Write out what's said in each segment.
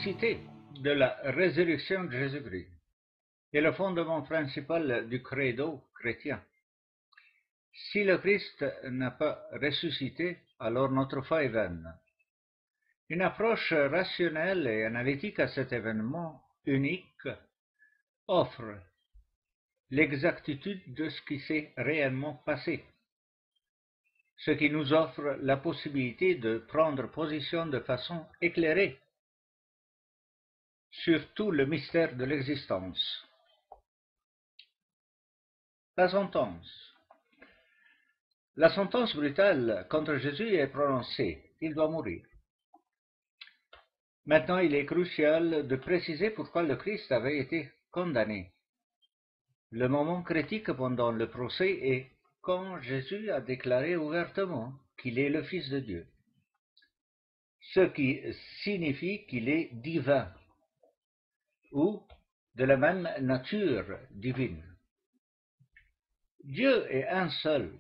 l'historicité de la résurrection de Jésus-Christ est le fondement principal du credo chrétien. Si le Christ n'a pas ressuscité, alors notre foi est vaine. Une approche rationnelle et analytique à cet événement unique offre l'exactitude de ce qui s'est réellement passé, ce qui nous offre la possibilité de prendre position de façon éclairée sur tout le mystère de l'existence. La sentence. La sentence brutale contre Jésus est prononcée. Il doit mourir. Maintenant, il est crucial de préciser pourquoi le Christ avait été condamné. Le moment critique pendant le procès est quand Jésus a déclaré ouvertement qu'il est le Fils de Dieu, ce qui signifie qu'il est divin ou de la même nature divine. Dieu est un seul.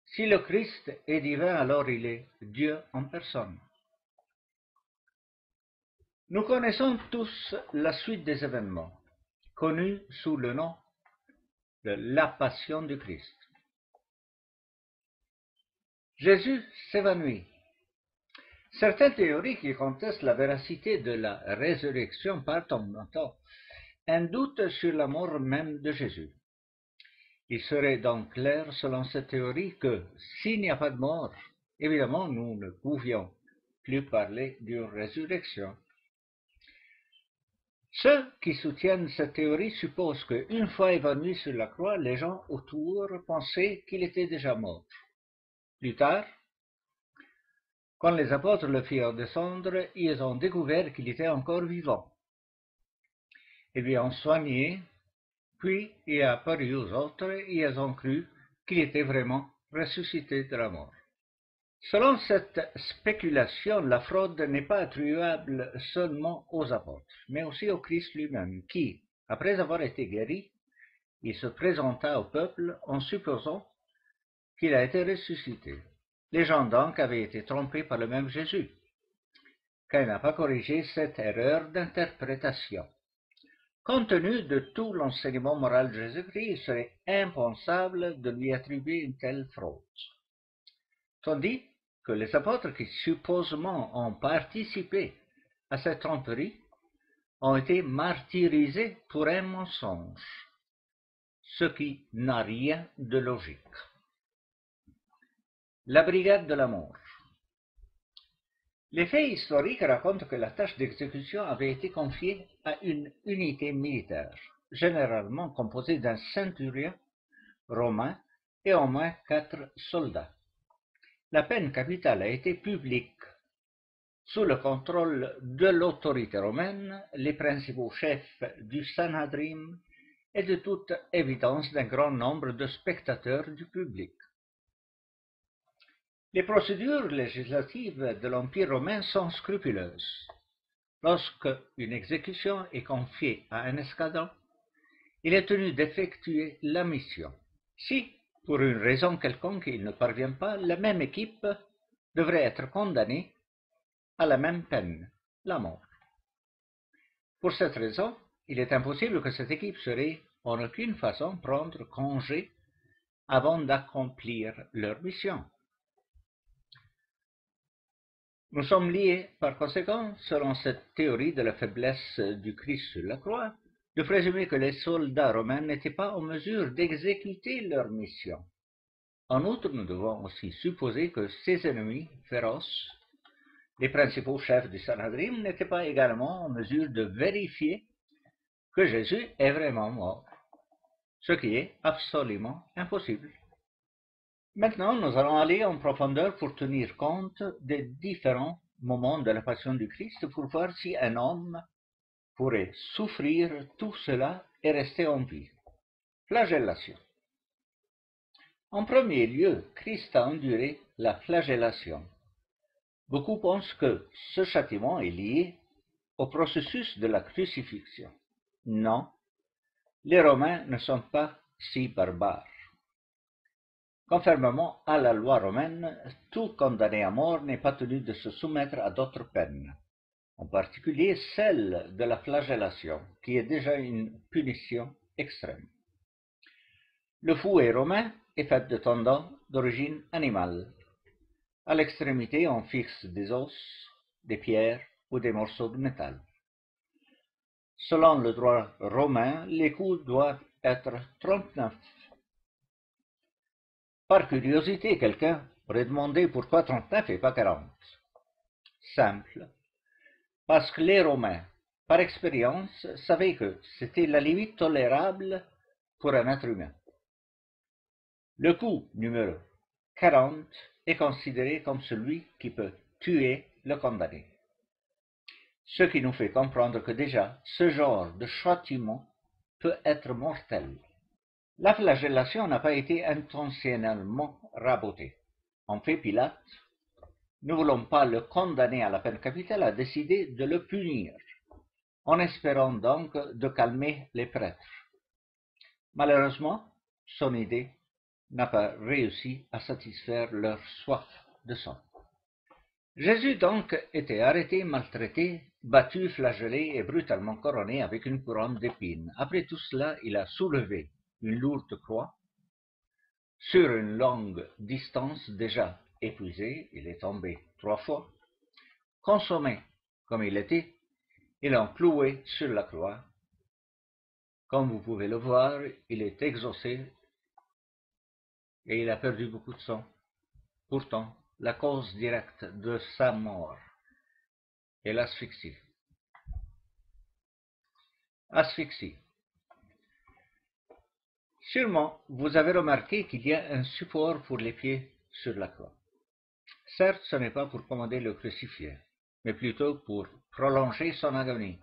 Si le Christ est divin, alors il est Dieu en personne. Nous connaissons tous la suite des événements, connue sous le nom de la Passion du Christ. Jésus s'évanouit. Certaines théories qui contestent la véracité de la résurrection partent en mettant un doute sur la mort même de Jésus. Il serait donc clair, selon cette théorie, que s'il n'y a pas de mort, évidemment, nous ne pouvions plus parler d'une résurrection. Ceux qui soutiennent cette théorie supposent qu'une fois évanoui sur la croix, les gens autour pensaient qu'il était déjà mort. Plus tard, quand les apôtres le firent descendre, ils ont découvert qu'il était encore vivant. Ils lui ont soigné, puis il est apparu aux autres et ils ont cru qu'il était vraiment ressuscité de la mort. Selon cette spéculation, la fraude n'est pas attribuable seulement aux apôtres, mais aussi au Christ lui-même, qui, après avoir été guéri, il se présenta au peuple en supposant qu'il a été ressuscité. Les gens donc avaient été trompés par le même Jésus, car il n'a pas corrigé cette erreur d'interprétation. Compte tenu de tout l'enseignement moral de Jésus-Christ, il serait impensable de lui attribuer une telle fraude. Tandis que les apôtres qui supposément ont participé à cette tromperie ont été martyrisés pour un mensonge, ce qui n'a rien de logique. La brigade de la mort. Les faits historiques racontent que la tâche d'exécution avait été confiée à une unité militaire, généralement composée d'un centurion romain et au moins 4 soldats. La peine capitale a été publique. Sous le contrôle de l'autorité romaine, les principaux chefs du Sanhedrin et de toute évidence d'un grand nombre de spectateurs du public. Les procédures législatives de l'Empire romain sont scrupuleuses. Lorsque une exécution est confiée à un escadron, il est tenu d'effectuer la mission. Si, pour une raison quelconque, il ne parvient pas, la même équipe devrait être condamnée à la même peine, la mort. Pour cette raison, il est impossible que cette équipe saurait en aucune façon prendre congé avant d'accomplir leur mission. Nous sommes liés, par conséquent, selon cette théorie de la faiblesse du Christ sur la croix, de présumer que les soldats romains n'étaient pas en mesure d'exécuter leur mission. En outre, nous devons aussi supposer que ses ennemis féroces, les principaux chefs du Sanhedrin, n'étaient pas également en mesure de vérifier que Jésus est vraiment mort, ce qui est absolument impossible. Maintenant, nous allons aller en profondeur pour tenir compte des différents moments de la passion du Christ pour voir si un homme pourrait souffrir tout cela et rester en vie. Flagellation. En premier lieu, Christ a enduré la flagellation. Beaucoup pensent que ce châtiment est lié au processus de la crucifixion. Non, les Romains ne sont pas si barbares. Conformément à la loi romaine, tout condamné à mort n'est pas tenu de se soumettre à d'autres peines. en particulier celle de la flagellation, qui est déjà une punition extrême. Le fouet romain est fait de tendons d'origine animale. À l'extrémité, on fixe des os, des pierres ou des morceaux de métal. Selon le droit romain, les coups doivent être 39. Par curiosité, quelqu'un aurait demandé pourquoi 39 et pas 40. Simple. Parce que les Romains, par expérience, savaient que c'était la limite tolérable pour un être humain. Le coup numéro 40 est considéré comme celui qui peut tuer le condamné. Ce qui nous fait comprendre que déjà, ce genre de châtiment peut être mortel. La flagellation n'a pas été intentionnellement rabotée. En fait, Pilate, ne voulant pas le condamner à la peine capitale, a décidé de le punir, en espérant donc de calmer les prêtres. Malheureusement, son idée n'a pas réussi à satisfaire leur soif de sang. Jésus donc était arrêté, maltraité, battu, flagellé et brutalement couronné avec une couronne d'épines. Après tout cela, il a soulevé une lourde croix. Sur une longue distance déjà épuisé, il est tombé 3 fois. Consommé comme il était, ils l'ont cloué sur la croix. Comme vous pouvez le voir, il est exaucé et il a perdu beaucoup de sang. Pourtant, la cause directe de sa mort est l'asphyxie. Asphyxie. Sûrement, vous avez remarqué qu'il y a un support pour les pieds sur la croix. Certes, ce n'est pas pour commander le crucifié, mais plutôt pour prolonger son agonie.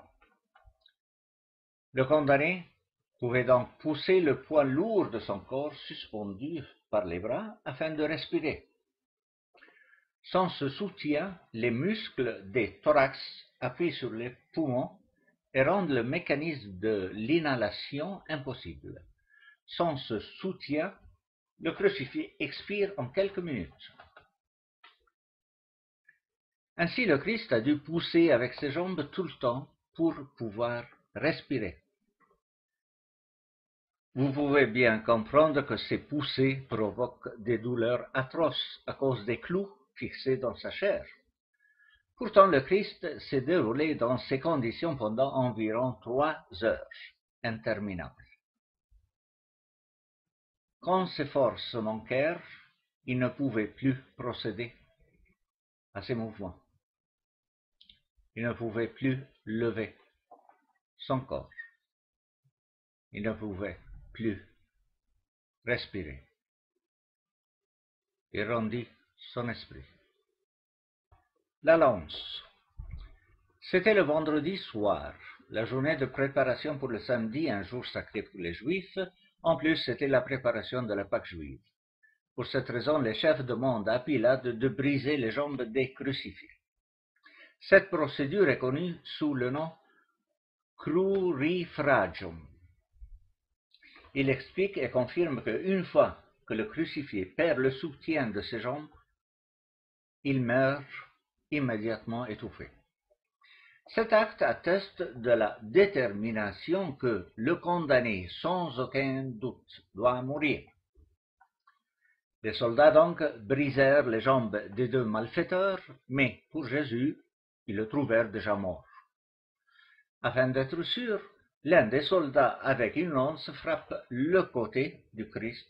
Le condamné pouvait donc pousser le poids lourd de son corps suspendu par les bras afin de respirer. Sans ce soutien, les muscles des thorax appuient sur les poumons et rendent le mécanisme de l'inhalation impossible. Sans ce soutien, le crucifié expire en quelques minutes. Ainsi, le Christ a dû pousser avec ses jambes tout le temps pour pouvoir respirer. Vous pouvez bien comprendre que ces poussées provoquent des douleurs atroces à cause des clous fixés dans sa chair. Pourtant, le Christ s'est déroulé dans ces conditions pendant environ 3 heures, interminables. Quand ses forces manquèrent, il ne pouvait plus procéder à ses mouvements. Il ne pouvait plus lever son corps. Il ne pouvait plus respirer. Il rendit son esprit. La lance. C'était le vendredi soir, la journée de préparation pour le samedi, un jour sacré pour les Juifs. En plus, c'était la préparation de la Pâque juive. Pour cette raison, les chefs demandent à Pilate de briser les jambes des crucifiés. Cette procédure est connue sous le nom crurifragium. Il explique et confirme qu'une fois que le crucifié perd le soutien de ses jambes, il meurt immédiatement étouffé. Cet acte atteste de la détermination que le condamné, sans aucun doute, doit mourir. Les soldats donc brisèrent les jambes des 2 malfaiteurs, mais pour Jésus, ils le trouvèrent déjà mort. Afin d'être sûr, l'un des soldats avec une lance frappe le côté du Christ.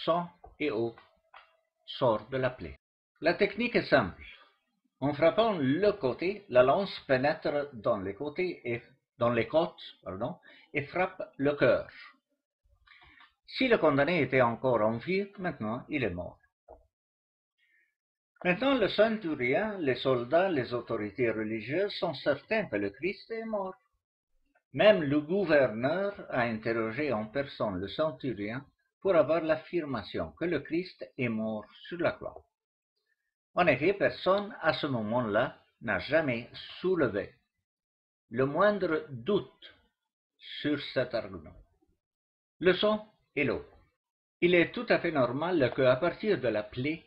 Sang et eau sortent de la plaie. La technique est simple. En frappant le côté, la lance pénètre dans les côtes et frappe le cœur. Si le condamné était encore en vie, maintenant il est mort. Maintenant, le centurion, les soldats, les autorités religieuses sont certains que le Christ est mort. Même le gouverneur a interrogé en personne le centurion pour avoir l'affirmation que le Christ est mort sur la croix. En effet, personne à ce moment-là n'a jamais soulevé le moindre doute sur cet argument. Le sang et l'eau. Il est tout à fait normal qu'à partir de la plaie,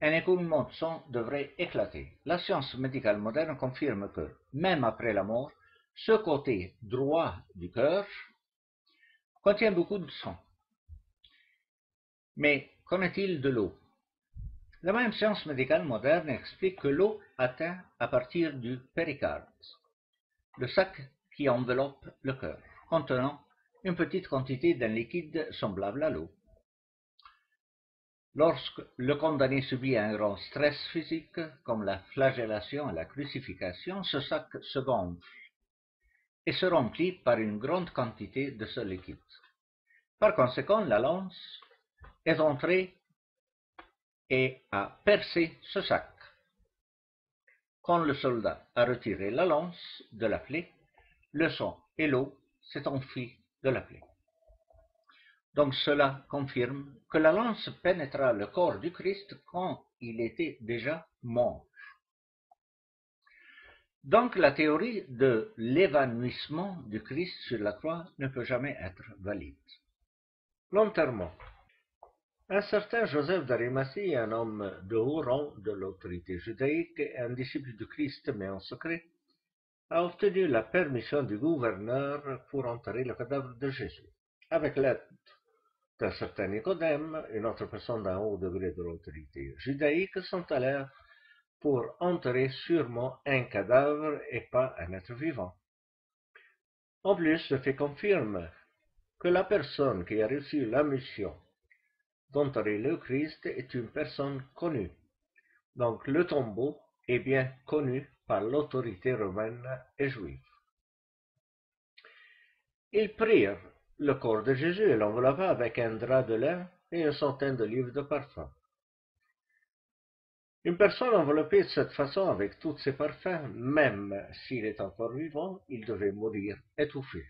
un écoulement de sang devrait éclater. La science médicale moderne confirme que, même après la mort, ce côté droit du cœur contient beaucoup de sang. Mais qu'en est-il de l'eau? La même science médicale moderne explique que l'eau atteint à partir du péricarde, le sac qui enveloppe le cœur, contenant une petite quantité d'un liquide semblable à l'eau. Lorsque le condamné subit un grand stress physique, comme la flagellation et la crucifixion, ce sac se gonfle et se remplit par une grande quantité de ce liquide. Par conséquent, la lance est entrée et a percé ce sac. Quand le soldat a retiré la lance de la plaie, le sang et l'eau s'est enfui de la plaie. Donc cela confirme que la lance pénétra le corps du Christ quand il était déjà mort. Donc la théorie de l'évanouissement du Christ sur la croix ne peut jamais être valide. L'enterrement. Un certain Joseph d'Arimathie, un homme de haut rang de l'autorité judaïque et un disciple du Christ mais en secret, a obtenu la permission du gouverneur pour enterrer le cadavre de Jésus, avec l'aide d'un certain Nicodème, une autre personne d'un haut degré de l'autorité judaïque, sont allés pour enterrer sûrement un cadavre et pas un être vivant. En plus, ce fait confirme que la personne qui a reçu la mission d'enterrer le Christ est une personne connue. Donc le tombeau est bien connu par l'autorité romaine et juive. Ils prirent le corps de Jésus et l'enveloppa avec un drap de lin et une centaine de livres de parfum. Une personne enveloppée de cette façon avec tous ses parfums, même s'il est encore vivant, il devait mourir étouffé.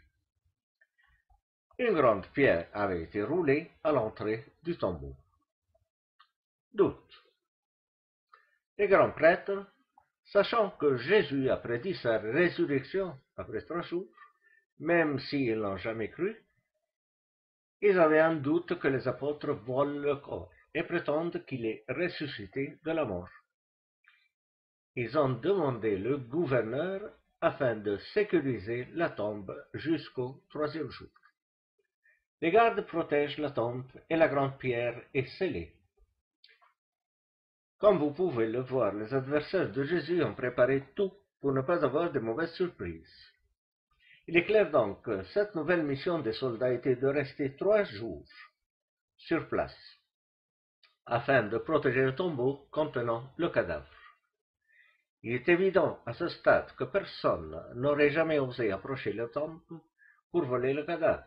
Une grande pierre avait été roulée à l'entrée du tombeau. Doute. Les grands prêtres, sachant que Jésus a prédit sa résurrection après 3 jours, même s'ils n'ont jamais cru, ils avaient un doute que les apôtres volent le corps et prétendent qu'il est ressuscité de la mort. Ils ont demandé le gouverneur afin de sécuriser la tombe jusqu'au 3e jour. Les gardes protègent la tombe et la grande pierre est scellée. Comme vous pouvez le voir, les adversaires de Jésus ont préparé tout pour ne pas avoir de mauvaises surprises. Il est clair donc que cette nouvelle mission des soldats était de rester 3 jours sur place, afin de protéger le tombeau contenant le cadavre. Il est évident à ce stade que personne n'aurait jamais osé approcher la tombe pour voler le cadavre.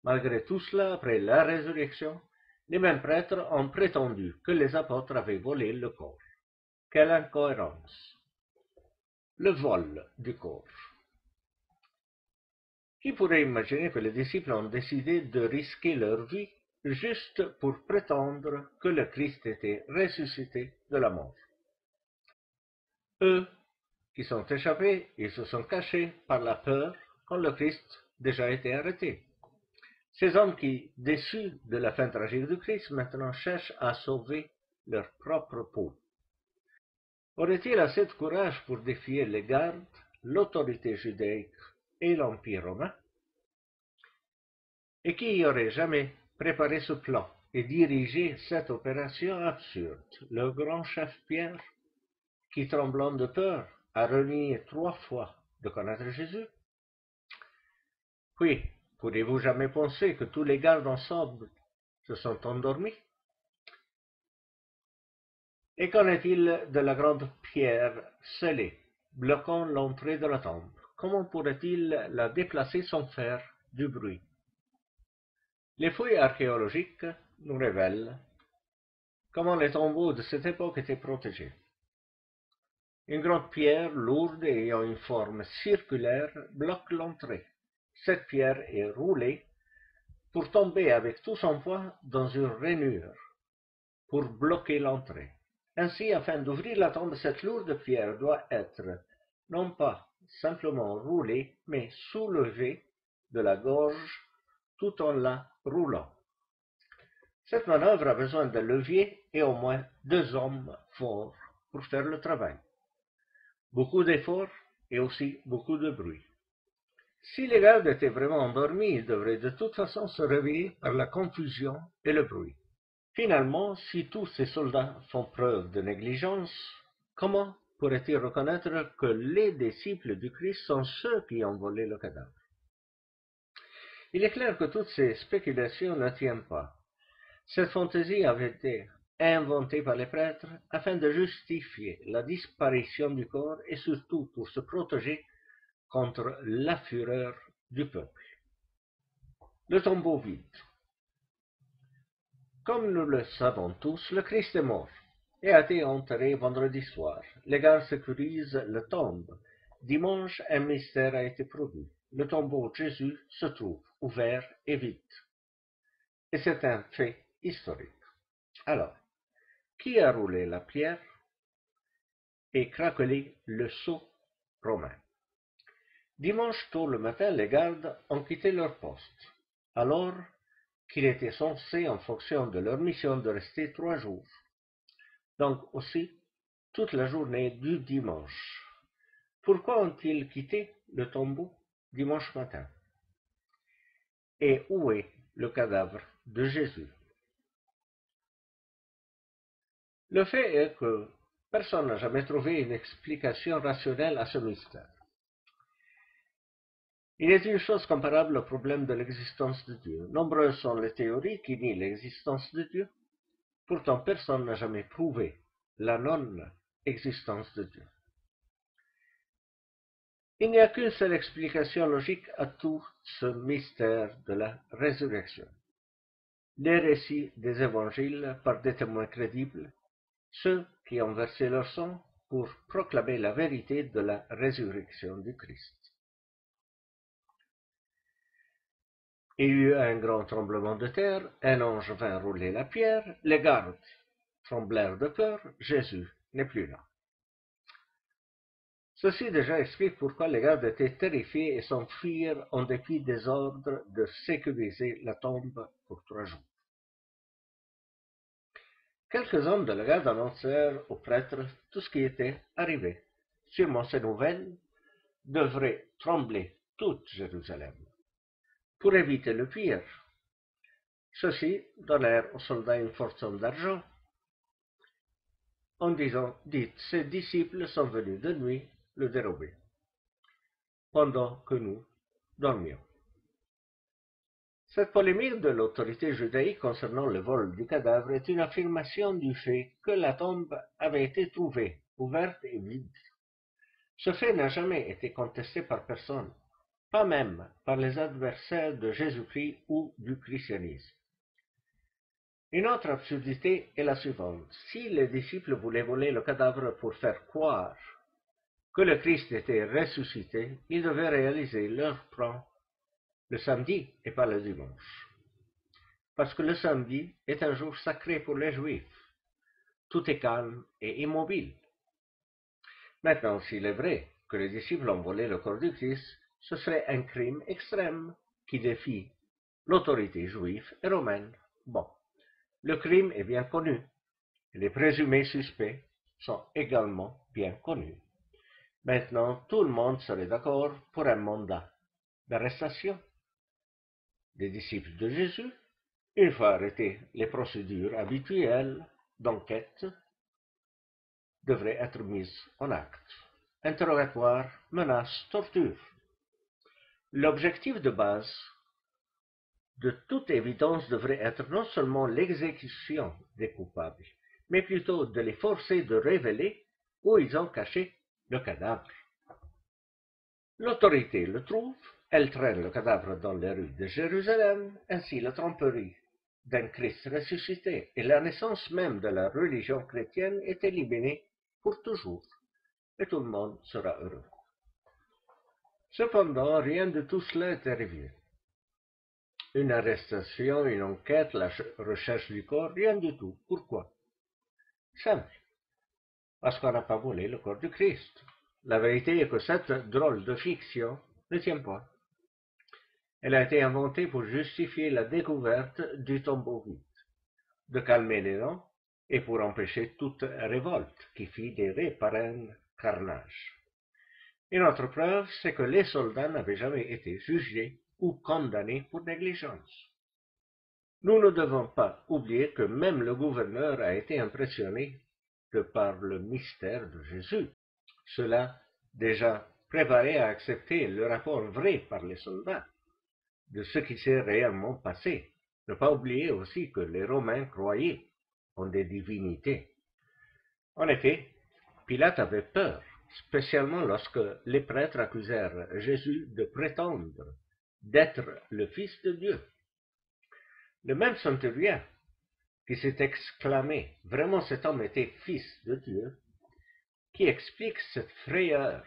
Malgré tout cela, après la résurrection, les mêmes prêtres ont prétendu que les apôtres avaient volé le corps. Quelle incohérence! Le vol du corps. Qui pourrait imaginer que les disciples ont décidé de risquer leur vie juste pour prétendre que le Christ était ressuscité de la mort? Eux qui sont échappés, ils se sont cachés par la peur quand le Christ déjà été arrêté. Ces hommes qui, déçus de la fin tragique du Christ, maintenant cherchent à sauver leur propre peau. Aurait-il assez de courage pour défier les gardes, l'autorité judaïque et l'Empire romain? Et qui aurait jamais préparé ce plan et dirigé cette opération absurde? Le grand chef Pierre, qui, tremblant de peur, a renié 3 fois de connaître Jésus? Puis, pourriez-vous jamais penser que tous les gardes ensemble se sont endormis? Et qu'en est-il de la grande pierre scellée, bloquant l'entrée de la tombe? Comment pourrait-il la déplacer sans faire du bruit? Les fouilles archéologiques nous révèlent comment les tombeaux de cette époque étaient protégés. Une grande pierre lourde ayant une forme circulaire bloque l'entrée. Cette pierre est roulée pour tomber avec tout son poids dans une rainure pour bloquer l'entrée. Ainsi, afin d'ouvrir la tombe, cette lourde pierre doit être non pas simplement roulée, mais soulevée de la gorge tout en la roulant. Cette manœuvre a besoin d'un levier et au moins 2 hommes forts pour faire le travail. Beaucoup d'efforts et aussi beaucoup de bruit. Si les gardes étaient vraiment endormis, ils devraient de toute façon se réveiller par la confusion et le bruit. Finalement, si tous ces soldats font preuve de négligence, comment pourrait-il reconnaître que les disciples du Christ sont ceux qui ont volé le cadavre? Il est clair que toutes ces spéculations ne tiennent pas. Cette fantaisie avait été inventée par les prêtres afin de justifier la disparition du corps et surtout pour se protéger contre la fureur du peuple. Le tombeau vide. Comme nous le savons tous, le Christ est mort et a été enterré vendredi soir. Les gardes sécurisent la tombe. Dimanche, un mystère a été produit. Le tombeau de Jésus se trouve ouvert et vide. Et c'est un fait historique. Alors, qui a roulé la pierre et craquelé le sceau romain? Dimanche tôt le matin, les gardes ont quitté leur poste, alors qu'il était censé, en fonction de leur mission, de rester 3 jours. Donc aussi toute la journée du dimanche. Pourquoi ont-ils quitté le tombeau dimanche matin? Et où est le cadavre de Jésus? Le fait est que personne n'a jamais trouvé une explication rationnelle à ce mystère. Il est une chose comparable au problème de l'existence de Dieu. Nombreuses sont les théories qui nient l'existence de Dieu. Pourtant, personne n'a jamais prouvé la non-existence de Dieu. Il n'y a qu'une seule explication logique à tout ce mystère de la résurrection. Les récits des évangiles par des témoins crédibles, ceux qui ont versé leur sang pour proclamer la vérité de la résurrection du Christ. Il y eut un grand tremblement de terre, un ange vint rouler la pierre, les gardes tremblèrent de peur, Jésus n'est plus là. Ceci déjà explique pourquoi les gardes étaient terrifiés et s'enfuirent en dépit des ordres de sécuriser la tombe pour 3 jours. Quelques hommes de la garde annoncèrent aux prêtres tout ce qui était arrivé. Sûrement ces nouvelles devraient trembler toute Jérusalem. Pour éviter le pire, ceux-ci donnèrent aux soldats une forte somme d'argent en disant « Dites, ses disciples sont venus de nuit le dérober, pendant que nous dormions. » Cette polémique de l'autorité judaïque concernant le vol du cadavre est une affirmation du fait que la tombe avait été trouvée, ouverte et vide. Ce fait n'a jamais été contesté par personne, pas même par les adversaires de Jésus-Christ ou du christianisme. Une autre absurdité est la suivante. Si les disciples voulaient voler le cadavre pour faire croire que le Christ était ressuscité, ils devaient réaliser leur plan le samedi et pas le dimanche. Parce que le samedi est un jour sacré pour les Juifs. Tout est calme et immobile. Maintenant, s'il est vrai que les disciples ont volé le corps du Christ, ce serait un crime extrême qui défie l'autorité juive et romaine. Bon, le crime est bien connu. Et les présumés suspects sont également bien connus. Maintenant, tout le monde serait d'accord pour un mandat d'arrestation des disciples de Jésus. Une fois arrêtées, les procédures habituelles d'enquête devraient être mises en acte. Interrogatoire, menace, torture. L'objectif de base, de toute évidence, devrait être non seulement l'exécution des coupables, mais plutôt de les forcer de révéler où ils ont caché le cadavre. L'autorité le trouve, elle traîne le cadavre dans les rues de Jérusalem, ainsi la tromperie d'un Christ ressuscité et la naissance même de la religion chrétienne est éliminée pour toujours, et tout le monde sera heureux. Cependant, rien de tout cela est arrivé. Une arrestation, une enquête, la recherche du corps, rien du tout. Pourquoi? Simple. Parce qu'on n'a pas volé le corps du Christ. La vérité est que cette drôle de fiction ne tient pas. Elle a été inventée pour justifier la découverte du tombeau vide. de calmer les dents et pour empêcher toute révolte qui finirait par un carnage. Une autre preuve, c'est que les soldats n'avaient jamais été jugés ou condamnés pour négligence. Nous ne devons pas oublier que même le gouverneur a été impressionné par le mystère de Jésus. Cela déjà préparé à accepter le rapport vrai par les soldats de ce qui s'est réellement passé. Ne pas oublier aussi que les Romains croyaient en des divinités. En effet, Pilate avait peur, spécialement lorsque les prêtres accusèrent Jésus de prétendre d'être le Fils de Dieu. Le même centurion qui s'est exclamé « Vraiment cet homme était Fils de Dieu », qui explique cette frayeur,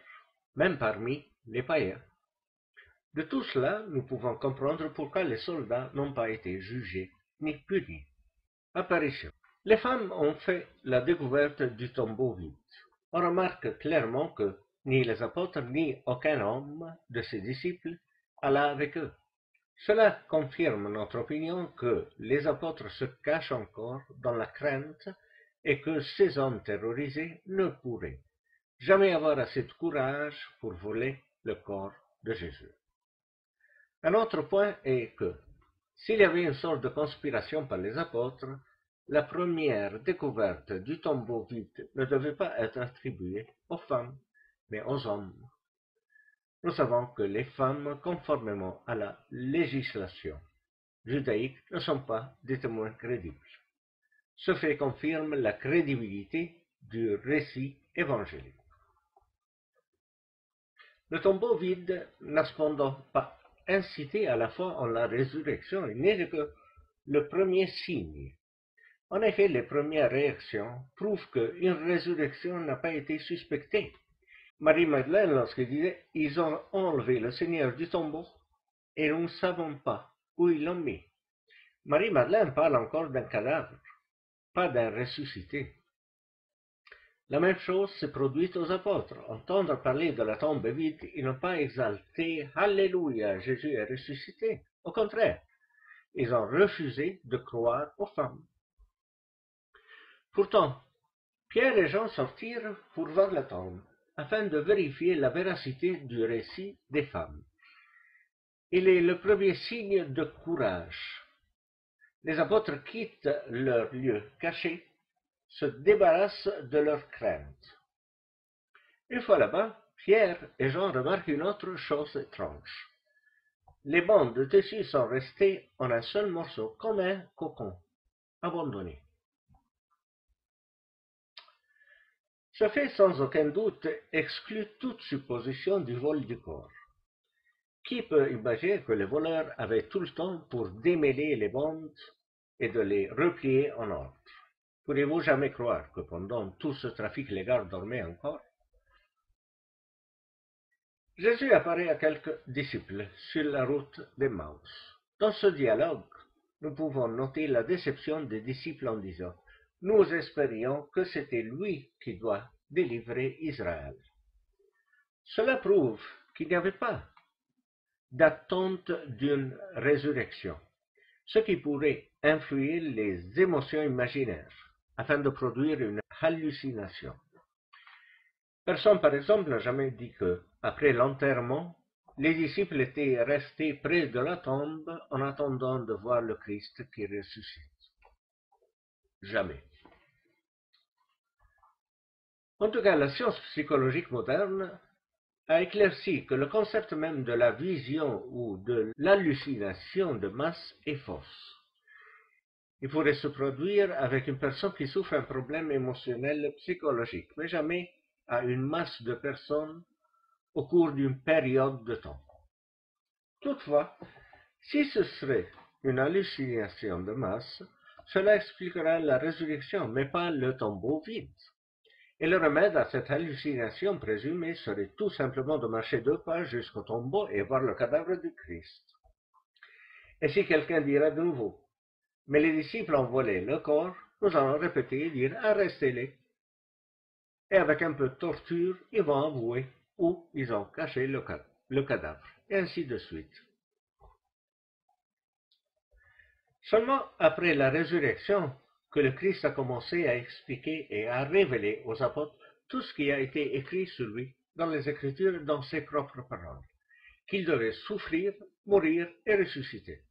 même parmi les païens. De tout cela, nous pouvons comprendre pourquoi les soldats n'ont pas été jugés ni punis. Apparition. Les femmes ont fait la découverte du tombeau vide. On remarque clairement que ni les apôtres ni aucun homme de ses disciples alla avec eux. Cela confirme notre opinion que les apôtres se cachent encore dans la crainte et que ces hommes terrorisés ne pourraient jamais avoir assez de courage pour voler le corps de Jésus. Un autre point est que, s'il y avait une sorte de conspiration par les apôtres, la première découverte du tombeau vide ne devait pas être attribuée aux femmes, mais aux hommes. Nous savons que les femmes, conformément à la législation judaïque, ne sont pas des témoins crédibles. Ce fait confirme la crédibilité du récit évangélique. Le tombeau vide n'a cependant pas incité à la foi en la résurrection, il n'est que le premier signe. En effet, les premières réactions prouvent qu'une résurrection n'a pas été suspectée. Marie-Madeleine, lorsqu'elle disait « Ils ont enlevé le Seigneur du tombeau et nous ne savons pas où ils l'ont mis ». Marie-Madeleine parle encore d'un cadavre, pas d'un ressuscité. La même chose s'est produite aux apôtres. Entendre parler de la tombe vide, ils n'ont pas exalté « Alléluia, Jésus est ressuscité ». Au contraire, ils ont refusé de croire aux femmes. Pourtant, Pierre et Jean sortirent pour voir la tombe, afin de vérifier la véracité du récit des femmes. Il est le premier signe de courage. Les apôtres quittent leur lieu caché, se débarrassent de leur crainte. Une fois là-bas, Pierre et Jean remarquent une autre chose étrange. Les bandes de tissu sont restées en un seul morceau, comme un cocon, abandonné. Ce fait, sans aucun doute, exclut toute supposition du vol du corps. Qui peut imaginer que les voleurs avaient tout le temps pour démêler les bandes et de les replier en ordre? Pourriez-vous jamais croire que pendant tout ce trafic les gardes dormaient encore? Jésus apparaît à quelques disciples sur la route d'Emmaüs. Dans ce dialogue, nous pouvons noter la déception des disciples en disant « Nous espérions que c'était lui qui doit délivrer Israël ». Cela prouve qu'il n'y avait pas d'attente d'une résurrection, ce qui pourrait influer les émotions imaginaires afin de produire une hallucination. Personne, par exemple, n'a jamais dit que, après l'enterrement, les disciples étaient restés près de la tombe en attendant de voir le Christ qui ressuscite. Jamais. En tout cas, la science psychologique moderne a éclairci que le concept même de la vision ou de l'hallucination de masse est fausse. Il pourrait se produire avec une personne qui souffre d'un problème émotionnel psychologique, mais jamais à une masse de personnes au cours d'une période de temps. Toutefois, si ce serait une hallucination de masse, cela expliquera la résurrection, mais pas le tombeau vide. Et le remède à cette hallucination présumée serait tout simplement de marcher 2 pas jusqu'au tombeau et voir le cadavre du Christ. Et si quelqu'un dira de nouveau, mais les disciples ont volé le corps, nous allons répéter et dire, arrestez-les. Et avec un peu de torture, ils vont avouer où ils ont caché le cadavre, et ainsi de suite. Seulement après la résurrection, que le Christ a commencé à expliquer et à révéler aux apôtres tout ce qui a été écrit sur lui dans les Écritures, dans ses propres paroles, qu'il devait souffrir, mourir et ressusciter.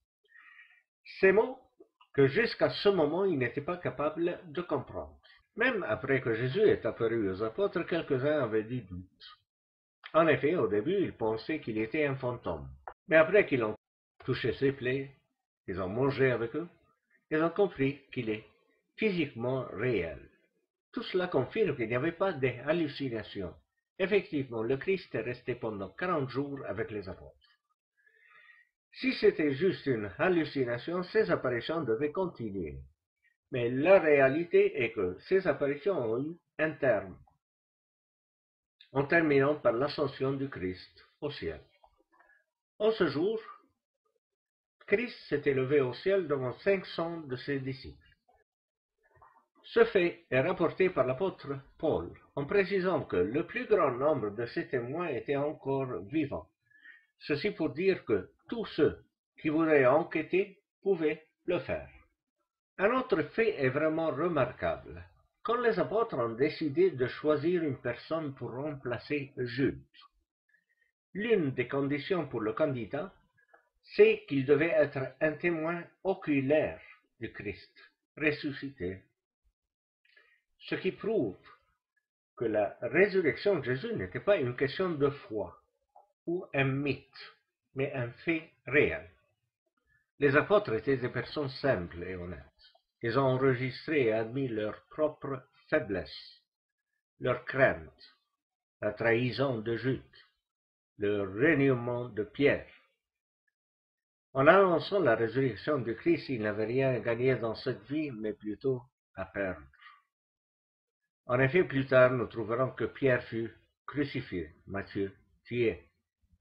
Ces mots que jusqu'à ce moment il n'était pas capable de comprendre. Même après que Jésus est apparu aux apôtres, quelques-uns avaient des doutes. En effet, au début, ils pensaient qu'il était un fantôme. Mais après qu'ils ont touché ses plaies, ils ont mangé avec eux, ils ont compris qu'il est physiquement réel. Tout cela confirme qu'il n'y avait pas d'hallucination. Effectivement, le Christ est resté pendant 40 jours avec les apôtres. Si c'était juste une hallucination, ces apparitions devaient continuer. Mais la réalité est que ces apparitions ont eu un terme, en terminant par l'ascension du Christ au ciel. En ce jour, Christ s'est élevé au ciel devant 500 de ses disciples. Ce fait est rapporté par l'apôtre Paul, en précisant que le plus grand nombre de ses témoins étaient encore vivants. Ceci pour dire que tous ceux qui voudraient enquêter pouvaient le faire. Un autre fait est vraiment remarquable. Quand les apôtres ont décidé de choisir une personne pour remplacer Jude, l'une des conditions pour le candidat, c'est qu'il devait être un témoin oculaire du Christ ressuscité. Ce qui prouve que la résurrection de Jésus n'était pas une question de foi ou un mythe, mais un fait réel. Les apôtres étaient des personnes simples et honnêtes. Ils ont enregistré et admis leur propre faiblesse, leur crainte, la trahison de Jude, le reniement de Pierre. En annonçant la résurrection de Christ, ils n'avaient rien gagné dans cette vie, mais plutôt à perdre. En effet, plus tard, nous trouverons que Pierre fut crucifié, Matthieu tué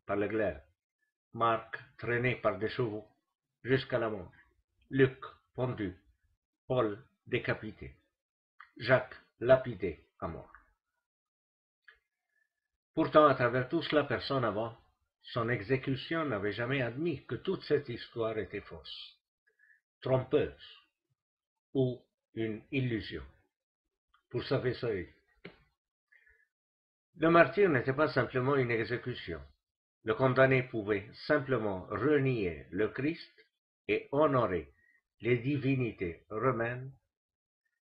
par le glaive, Marc traîné par des chevaux jusqu'à la mort, Luc pendu, Paul décapité, Jacques lapidé à mort. Pourtant, à travers tout cela, personne avant son exécution n'avait jamais admis que toute cette histoire était fausse, trompeuse ou une illusion pour sauver sa vie. Le martyre n'était pas simplement une exécution. Le condamné pouvait simplement renier le Christ et honorer les divinités romaines,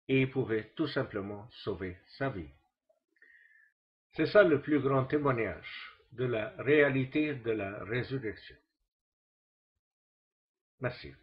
et il pouvait tout simplement sauver sa vie. C'est ça le plus grand témoignage de la réalité de la résurrection. Merci.